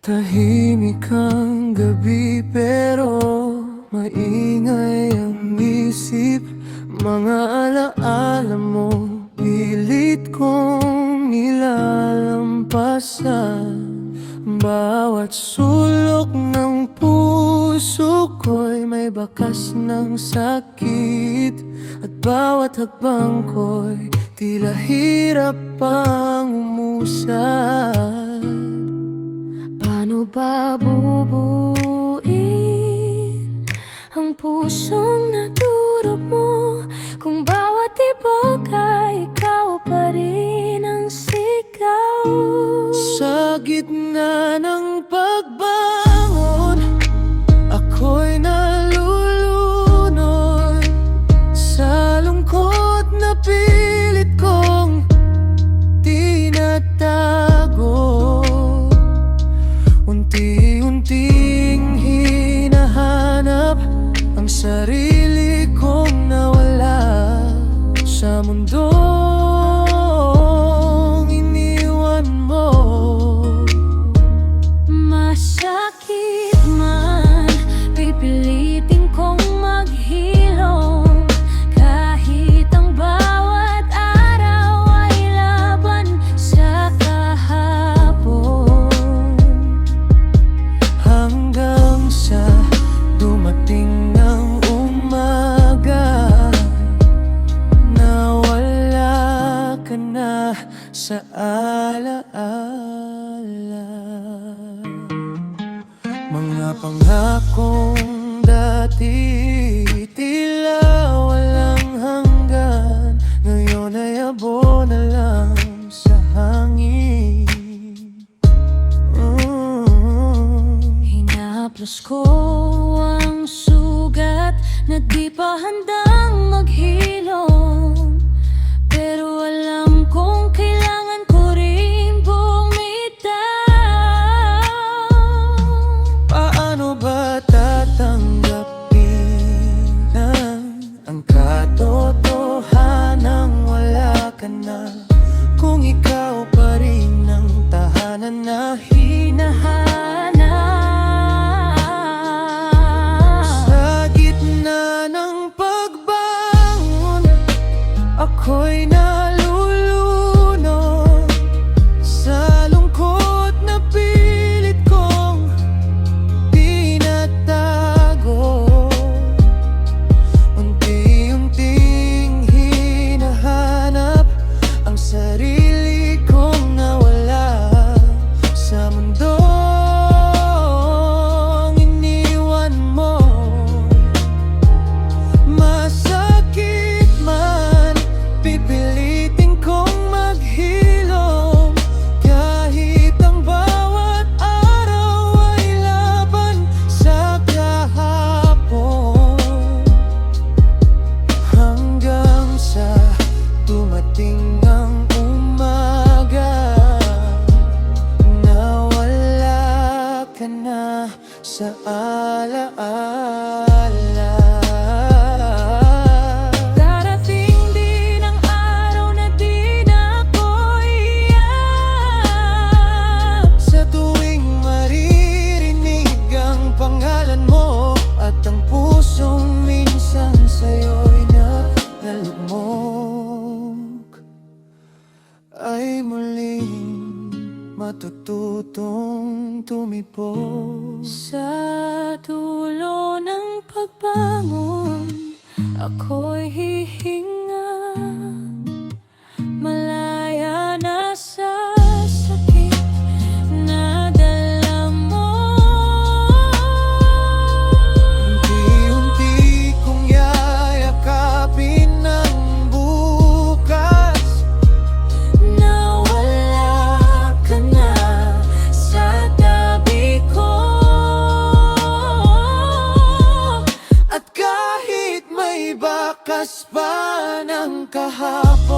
Tahimik ang gabi pero maingay ang isip. Mga alaala mo pilit kong nilalampasan. Bawat sulok ng puso ko'y may bakas ng sakit. At bawat hakbang ko'y tila hirap pang umusad. Paano ba bubuin ang pusong nadurog mo kung bawat tibok ay ikaw pa rin ang sigaw? Sa gitna ng pagbangon, ako'y nalulunod sa lungkot na pilit kong tinatago. Unti-unting hinahanap ang sarili kong nawala sa mundong iniwan mo. Masakit man, pipilitin kong maghilom kahit ang bawat araw ay laban sa kahapon. Hanggang sa dumating ng umaga, nawala ka na sa alaala. Mga pangakong dati tila walang hanggan, ngayon ay abo na lang sa hangin. Hinaplos ko ang sugat na di pa handang maghilom, pero alam kong kailangan ko rin bumitaw. Paano ba tatanggapin ang katotohanang wala ka na, kung ikaw pa rin ang tahanan na hinahanap? Sa gitna ng pagbangon, ako'y nalulunod sa lungkot na pilit kong tinatago. Unti-unting hinahanap ang sarili kong nawala sa mundong iniwan mo. Masakit man, pipilitin kong maghilom kahit ang bawat araw ay laban sa kahapon. Hanggang sa dumating ang umaga, nawala ka na sa alaala. Darating din ang araw na di na ako iyak, sa tuwing maririnig ang pangalan mo at ang pusong minsan sa'yo'y nalugmok ay muling matututong tumibok. Sa dulo ng pagbangon, ako'y hihinga, malaya na sa sakit na dala mo. Unti-unti kong yayakapin ang bukas, nawala ka na sa tabi ko. At kahit may bakas pa ng kahapon,